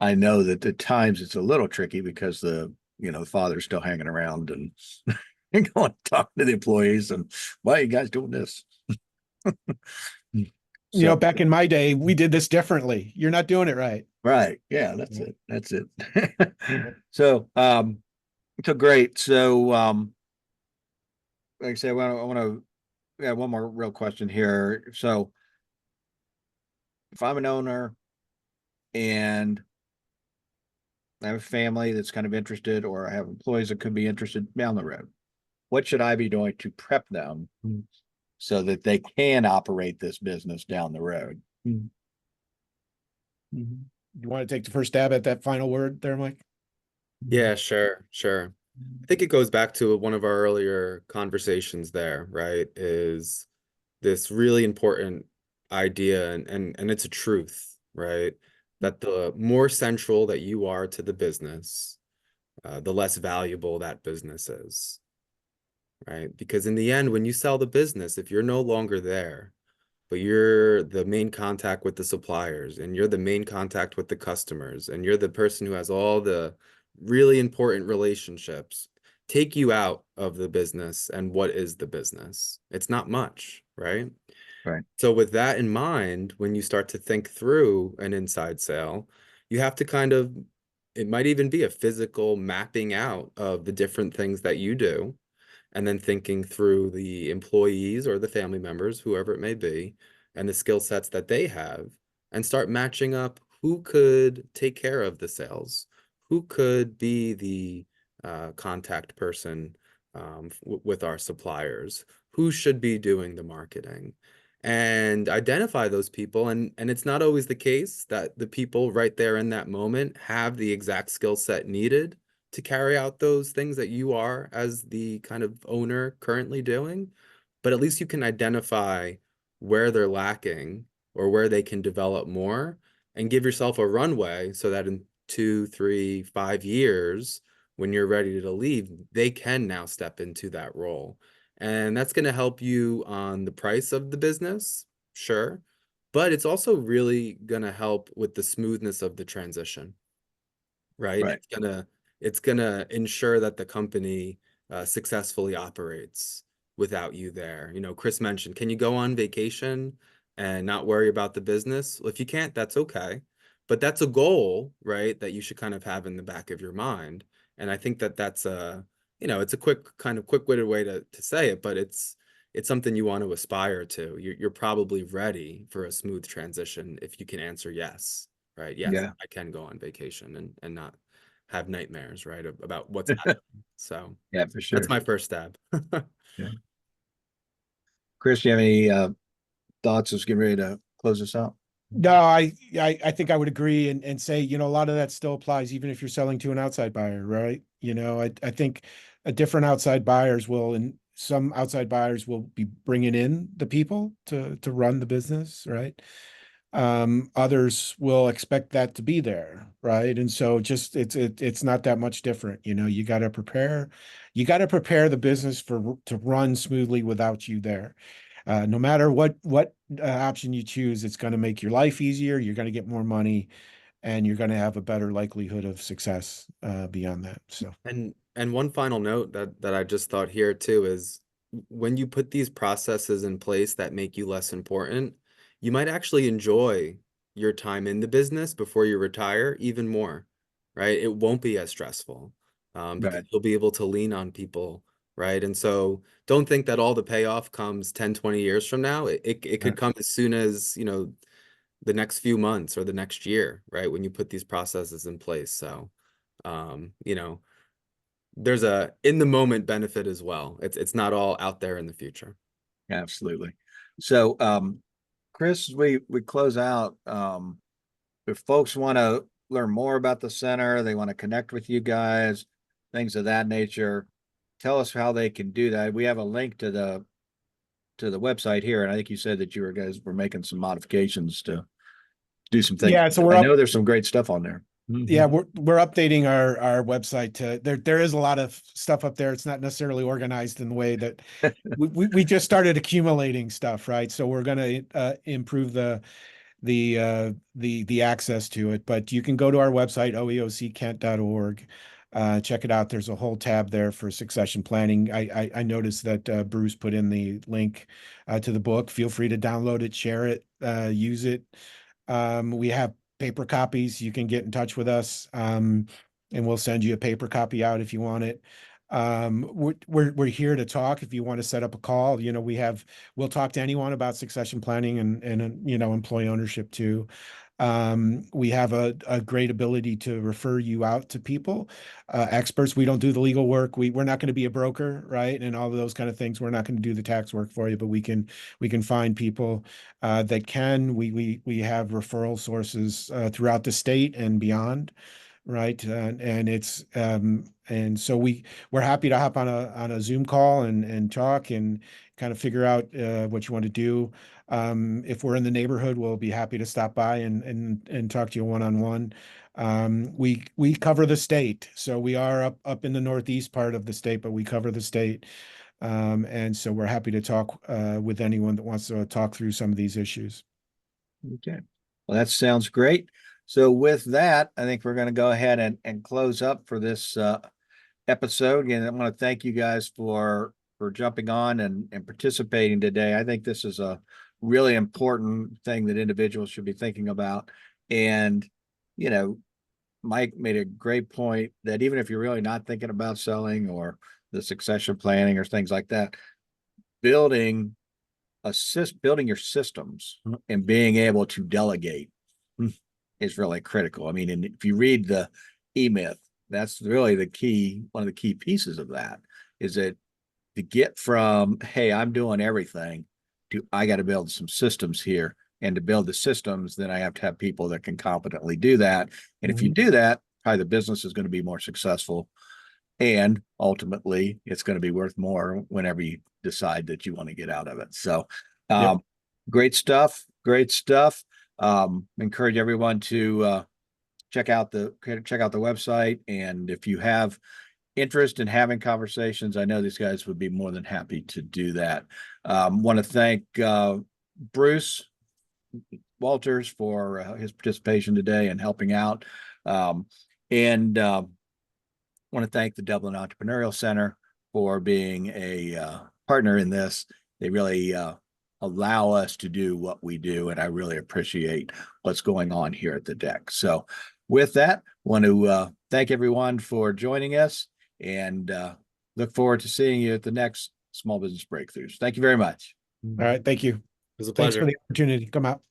S1: I know that at times it's a little tricky because the father's still hanging around and going talking to the employees and, why are you guys doing this? So
S2: Back in my day, we did this differently. You're not doing it right.
S1: right, yeah, that's
S2: Yeah.
S1: it. That's it. So so great. So like I said, I want to yeah, one more real question here. So if I'm an owner and I have a family that's kind of interested, or I have employees that could be interested down the road, what should I be doing to prep them so that they can operate this business down the road?
S2: You want to take the first stab at that final word there, Mike?
S3: Yeah, sure. I think it goes back to one of our earlier conversations there, right? Is this really important idea, and it's a truth, right? That the more central that you are to the business, the less valuable that business is, right? Because in the end, when you sell the business, if you're no longer there, but you're the main contact with the suppliers, and you're the main contact with the customers, and you're the person who has all the really important relationships, take you out of the business. And what is the business? It's not much, right?
S1: Right.
S3: So with that in mind, when you start to think through an inside sale, you have to kind of, it might even be a physical mapping out of the different things that you do, and then thinking through the employees or the family members, whoever it may be, and the skill sets that they have, and start matching up who could take care of the sales, who could be the contact person with our suppliers, who should be doing the marketing, and identify those people. And it's not always the case that the people right there in that moment have the exact skill set needed to carry out those things that you are as the kind of owner currently doing, but at least you can identify where they're lacking or where they can develop more, and give yourself a runway so that in 2, 3, 5 years, when you're ready to leave, they can now step into that role. And that's going to help you on the price of the business, sure, but it's also really going to help with the smoothness of the transition, right?
S1: Right.
S3: It's gonna ensure that the company successfully operates without you there. You know, Chris mentioned, can you go on vacation and not worry about the business? Well, if you can't, that's okay. But that's a goal, right, that you should kind of have in the back of your mind. And I think that that's a, it's a quick-witted way to say it, but it's something you want to aspire to. You're probably ready for a smooth transition if you can answer yes, right? Yes,
S1: Yeah.
S3: I can go on vacation and not have nightmares, right, about what's happening. So
S1: Yeah, for
S3: that's
S1: sure.
S3: my first stab.
S1: Yeah. Chris, do you have any thoughts as getting ready to close this out?
S2: No, I think I would agree and say, a lot of that still applies even if you're selling to an outside buyer, right? I think a different outside buyers will, and some outside buyers will be bringing in the people to run the business, right? Others will expect that to be there, right? And so just it's not that much different. You got to prepare the business to run smoothly without you there. No matter what option you choose, it's going to make your life easier. You're going to get more money, and you're going to have a better likelihood of success beyond that. So,
S3: And one final note that I just thought here too is, when you put these processes in place that make you less important, you might actually enjoy your time in the business before you retire even more, right? It won't be as stressful, because
S1: Right.
S3: you'll be able to lean on people, right? And so don't think that all the payoff comes 10, 20 years from now. It could
S1: Right.
S3: come as soon as, the next few months or the next year, right? When you put these processes in place. So, um, you know, there's a in the moment benefit as well. It's not all out there in the future.
S1: Absolutely. So, Chris, we close out. If folks want to learn more about the center, they want to connect with you guys, things of that nature, tell us how they can do that. We have a link to the website here, and I think you said that you guys were making some modifications to do some things.
S2: yeah, so
S1: I know there's some great stuff on there.
S2: yeah, we're updating our website to there is a lot of stuff up there. It's not necessarily organized in the way that we just started accumulating stuff, right? So we're going to improve the access to it. But you can go to our website, oeockent.org. Check it out. There's a whole tab there for succession planning. I noticed that Bruce put in the link to the book. Feel free to download it, share it, use it. We have paper copies. You can get in touch with us, and we'll send you a paper copy out if you want it. We're here to talk. If you want to set up a call, we'll talk to anyone about succession planning and employee ownership too. We have a great ability to refer you out to people, experts. We don't do the legal work. We're not going to be a broker, right? And all of those kind of things. We're not going to do the tax work for you, but we can find people that can. We have referral sources throughout the state and beyond, right? And so we're happy to hop on a Zoom call and talk and kind of figure out what you want to do. If we're in the neighborhood, we'll be happy to stop by and talk to you one-on-one. We cover the state, so we are up in the northeast part of the state, but we cover the state. And so we're happy to talk with anyone that wants to talk through some of these issues.
S1: Okay. Well, that sounds great. So with that, I think we're going to go ahead and close up for this episode. Again, I want to thank you guys for jumping on and participating today. I think this is a really important thing that individuals should be thinking about. And, you know, Mike made a great point that even if you're really not thinking about selling or the succession planning or things like that, building your systems and being able to delegate is really critical. I mean, and if you read the E-Myth, that's really the key, one of the key pieces of that is that to get from, hey, I'm doing everything, to I got to build some systems here. And to build the systems, then I have to have people that can competently do that. And if you do that, probably the business is going to be more successful. And ultimately, it's going to be worth more whenever you decide that you want to get out of it. So,
S2: Yep.
S1: great stuff. Great stuff. Encourage everyone to check out the website. And if you have interest in having conversations, I know these guys would be more than happy to do that. Want to thank Bruce Walters for his participation today and helping out. And want to thank the Dublin Entrepreneurial Center for being a partner in this. They really allow us to do what we do, and I really appreciate what's going on here at the deck. So with that, want to thank everyone for joining us and look forward to seeing you at the next Small Business Breakthroughs. Thank you very much.
S2: All right. Thank you.
S3: It was a
S2: Thanks
S3: pleasure.
S2: for the opportunity to come out.